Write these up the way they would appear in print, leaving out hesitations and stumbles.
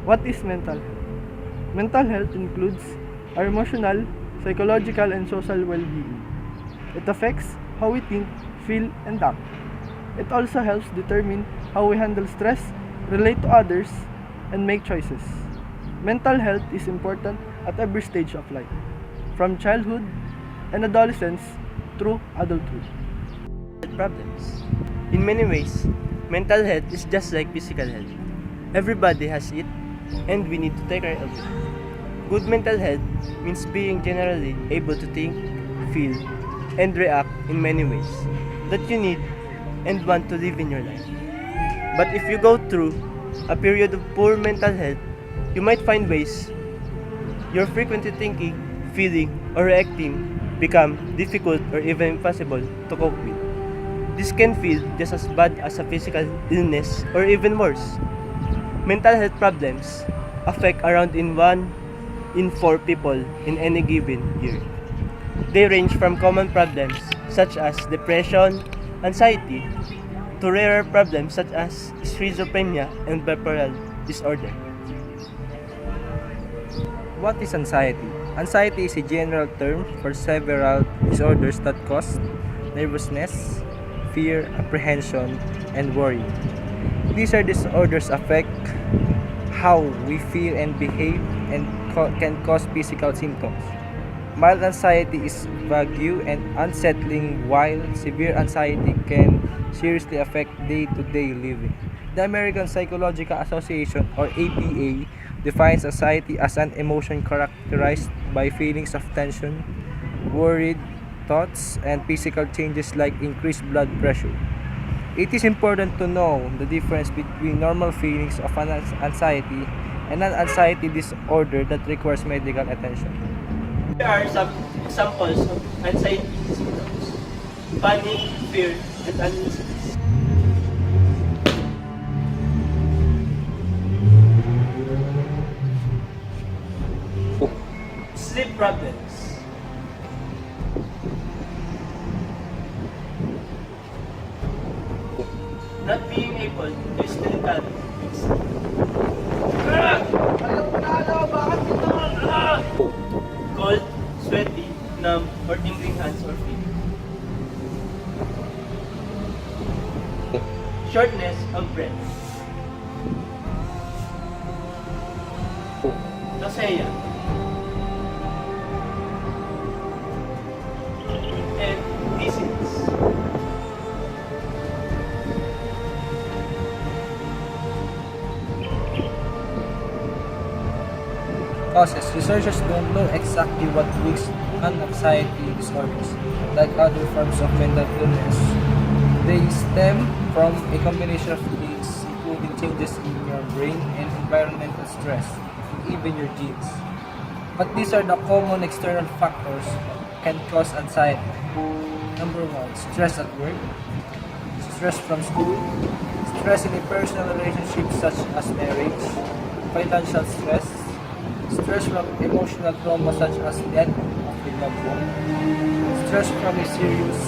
What is mental health? Mental health includes our emotional, psychological, and social well-being. It affects how we think, feel, and act. It also helps determine how we handle stress, relate to others, and make choices. Mental health is important at every stage of life, from childhood and adolescence through adulthood. Problems. In many ways, mental health is just like physical health. Everybody has it, and we need to take care of it. Good mental health means being generally able to think, feel, and react in many ways that you need and want to live in your life. But if you go through a period of poor mental health, you might find ways your frequently thinking, feeling, or reacting become difficult or even impossible to cope with. This can feel just as bad as a physical illness or even worse. Mental health problems affect around 1 in 4 people in any given year. They range from common problems such as depression, anxiety, to rarer problems such as schizophrenia and bipolar disorder. What is anxiety? Anxiety is a general term for several disorders that cause nervousness, fear, apprehension, and worry. These are disorders affect how we feel and behave and can cause physical symptoms. Mild anxiety is vague and unsettling, while severe anxiety can seriously affect day-to-day living. The American Psychological Association, or APA, defines anxiety as an emotion characterized by feelings of tension, worried thoughts, and physical changes like increased blood pressure. It is important to know the difference between normal feelings of an anxiety and an anxiety disorder that requires medical attention. Here are some examples of anxiety symptoms: panic, fear, and uneasiness. Sleep problems. Not being able to still calm. Cold, sweaty, numb, or tingling hands or feet. Shortness of breath. Nausea. And dizziness. Causes. Researchers don't know exactly what triggers anxiety disorders, like other forms of mental illness. They stem from a combination of things, including changes in your brain and environmental stress, and even your genes. But these are the common external factors that can cause anxiety. Number 1, stress at work, stress from school, stress in a personal relationship such as marriage, financial stress, stress from emotional trauma such as death of a loved one, stress from a serious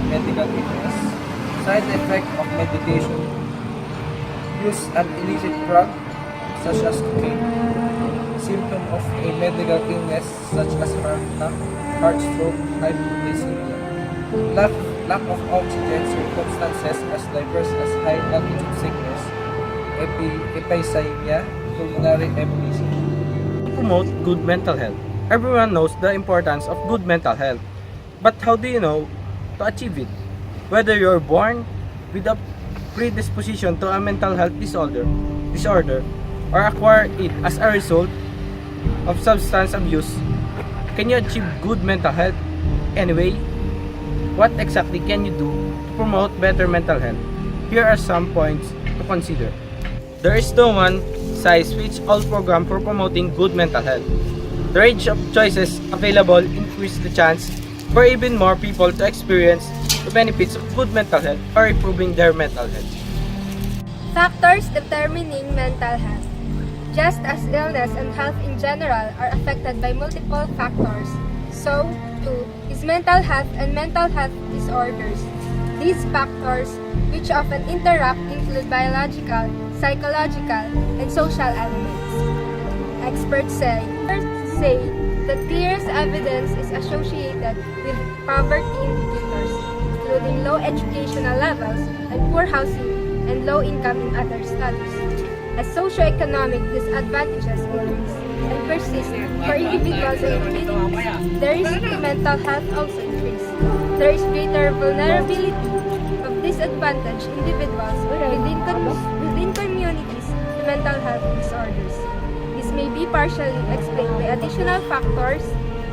medical illness, side effect of medication, use an illicit drug such as cocaine, symptom of a medical illness such as heart attack, heart stroke, hypoglycemia, lack of oxygen circumstances as diverse as high altitude sickness, emphysema, pulmonary embolism. Promote good mental health. Everyone knows the importance of good mental health. But how do you know to achieve it? Whether you're born with a predisposition to a mental health disorder, or acquire it as a result of substance abuse, can you achieve good mental health anyway? What exactly can you do to promote better mental health? Here are some points to consider. There is no one-size-fits-all program for promoting good mental health. The range of choices available increase the chance for even more people to experience the benefits of good mental health or improving their mental health. Factors determining mental health. Just as illness and health in general are affected by multiple factors, so too is mental health and mental health disorders. These factors, which often interact, include biological, psychological, and social elements. Experts say the clearest evidence is associated with poverty indicators, including low educational levels and poor housing and low income in other studies. As socioeconomic disadvantages increase and persist for individuals and communities, the risk to mental health also increases. There is greater vulnerability of disadvantaged individuals within communities to mental health disorders. This may be partially explained by additional factors,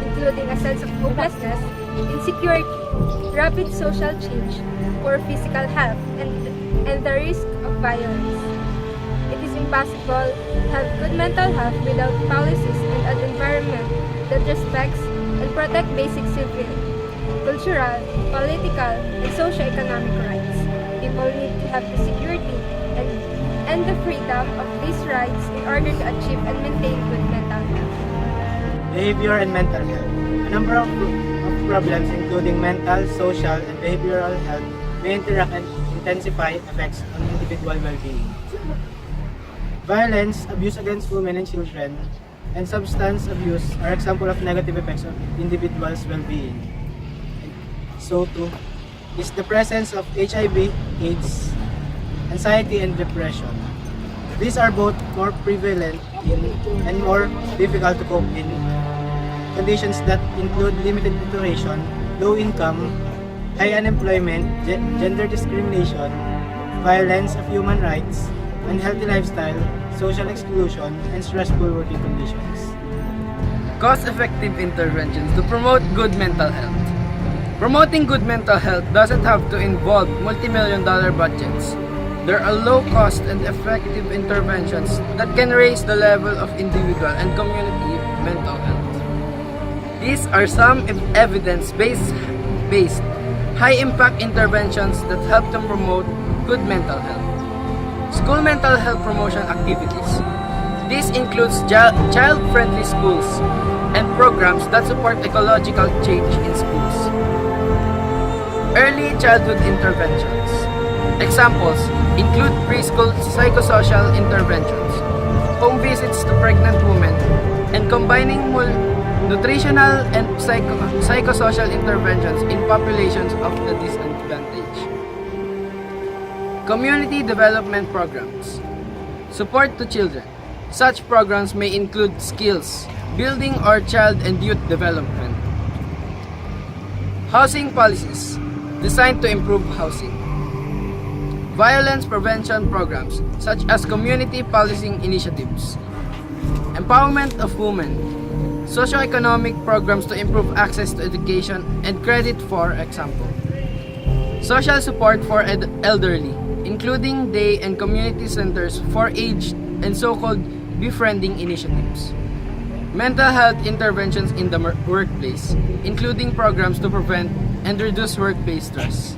including a sense of hopelessness, insecurity, rapid social change, poor physical health, and the risk of violence. It is impossible to have good mental health without policies and an environment that respects and protects basic civil, cultural, political, and socio-economic rights. People need to have the security and the freedom of these rights in order to achieve and maintain good mental health. Behavior and mental health. A number of problems including mental, social, and behavioral health may interact and intensify effects on individual well-being. Violence, abuse against women and children, and substance abuse are examples of negative effects on individuals' well-being. So too is the presence of HIV, AIDS, anxiety, and depression. These are both more prevalent and more difficult to cope in conditions that include limited nutrition, low income, high unemployment, gender discrimination, violence of human rights, unhealthy lifestyle, social exclusion, and stressful working conditions. Cost-effective interventions to promote good mental health. Promoting good mental health doesn't have to involve multi-million-dollar budgets. There are low-cost and effective interventions that can raise the level of individual and community mental health. These are some evidence-based, high-impact interventions that help to promote good mental health. School mental health promotion activities. This includes child-friendly schools and programs that support ecological change in schools. Early childhood interventions. Examples include preschool psychosocial interventions, home visits to pregnant women, and combining nutritional and psychosocial interventions in populations of the disadvantaged. Community development programs. Support to children. Such programs may include skills, building or child and youth development. Housing policies designed to improve housing. Violence prevention programs such as community policing initiatives. Empowerment of women. Socioeconomic programs to improve access to education and credit, for example. Social support for elderly, including day and community centers for aged and so-called befriending initiatives. Mental health interventions in the workplace, including programs to prevent and reduce workplace stress.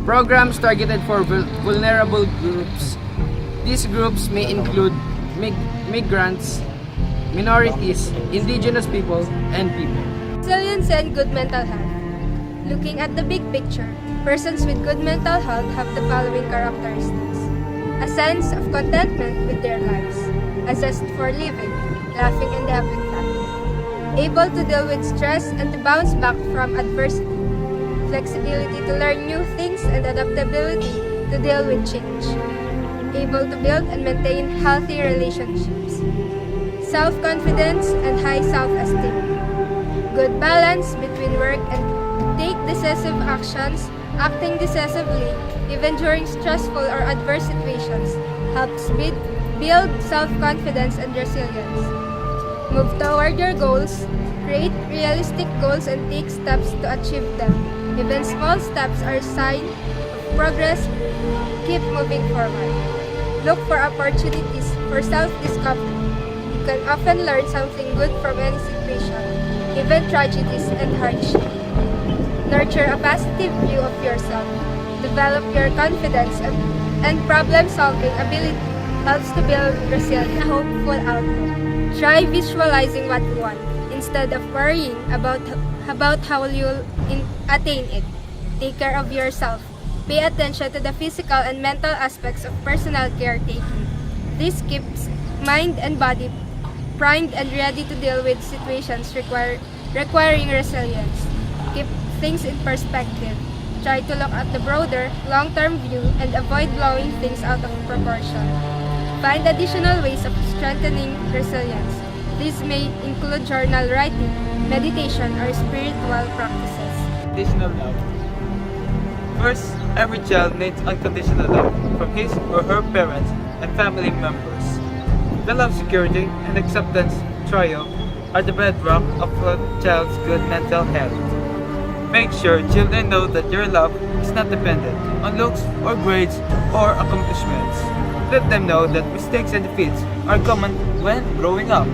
Programs targeted for vulnerable groups. These groups may include migrants, minorities, indigenous people, and people. Resilience and good mental health. Looking at the big picture, persons with good mental health have the following characteristics: a sense of contentment with their lives, a zest for living, laughing and having fun, able to deal with stress and to bounce back from adversity, flexibility to learn new things and adaptability to deal with change, able to build and maintain healthy relationships, self-confidence and high self-esteem, good balance between work and take decisive actions. Acting decisively, even during stressful or adverse situations, helps build self-confidence and resilience. Move toward your goals, create realistic goals and take steps to achieve them. Even small steps are a sign of progress. Keep moving forward. Look for opportunities for self-discovery. You can often learn something good from any situation, even tragedies and hardship. Nurture a positive view of yourself. Develop your confidence and problem-solving ability helps to build resilient, hopeful outlook. Try visualizing what you want instead of worrying about how you'll attain it. Take care of yourself. Pay attention to the physical and mental aspects of personal caretaking. This keeps mind and body primed and ready to deal with situations requiring resilience. Keep things in perspective. Try to look at the broader, long-term view and avoid blowing things out of proportion. Find additional ways of strengthening resilience. These may include journal writing, meditation, or spiritual practices. Unconditional love. First, every child needs unconditional love from his or her parents and family members. The love, security, and acceptance trio are the bedrock of a child's good mental health. Make sure children know that your love is not dependent on looks or grades or accomplishments. Let them know that mistakes and defeats are common when growing up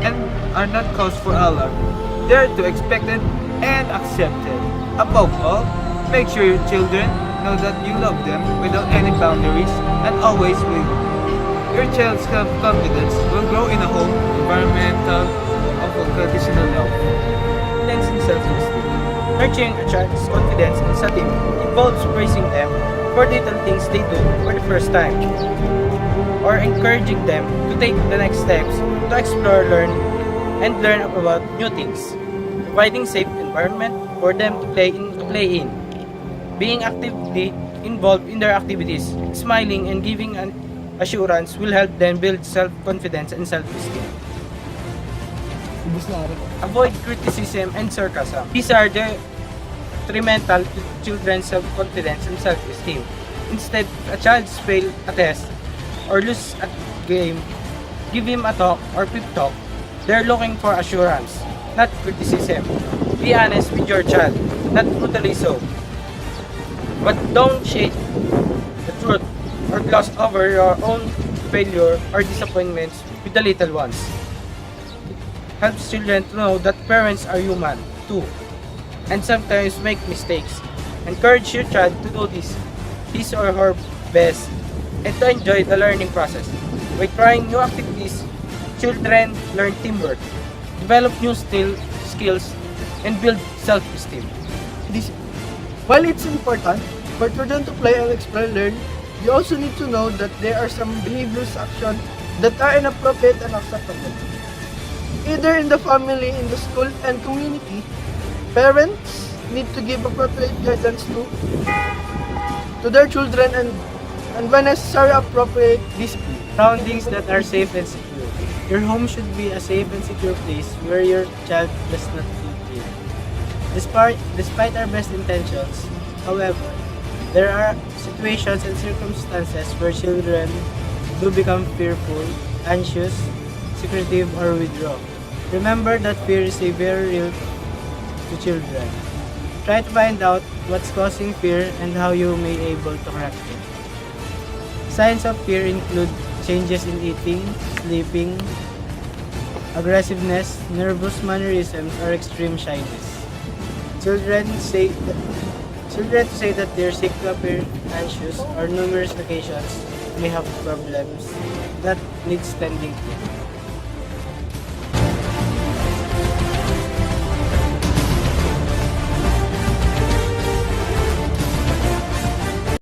and are not cause for alarm. They are to expected and accepted. Above all, make sure your children know that you love them without any boundaries and always will. Your child's self-confidence will grow in a home environmental of unconditional love. Confidence and self-esteem. Nurturing a child's confidence and self-esteem involves praising them for little things they do for the first time, or encouraging them to take the next steps to explore, learn about new things. Providing safe environment for them to play in. Being actively involved in their activities, smiling and giving an assurance will help them build self-confidence and self-esteem. Avoid criticism and sarcasm. These are detrimental to children's self-confidence and self-esteem. Instead, a child fails a test or loses a game, give him a talk or pep talk. They're looking for assurance, not criticism. Be honest with your child, not brutally so. But don't shade the truth or gloss over your own failure or disappointments with the little ones. Helps children to know that parents are human too and sometimes make mistakes. Encourage your child to do his or her best and to enjoy the learning process. By trying new activities, children learn teamwork, develop new skills, and build self-esteem. While it's important for children to play and explore and learn, you also need to know that there are some behaviors actions that are inappropriate and acceptable. Either in the family, in the school, and community, parents need to give appropriate guidance to their children and when necessary appropriate discipline. Surroundings that are safe and secure. Your home should be a safe and secure place where your child does not feel fear. Despite our best intentions, however, there are situations and circumstances where children do become fearful, anxious, secretive, or withdraw. Remember that fear is a very real to children. Try to find out what's causing fear and how you may able to correct it. Signs of fear include changes in eating, sleeping, aggressiveness, nervous mannerisms, or extreme shyness. Children to say that they're sick to appear anxious or numerous occasions may have problems that needs tending to.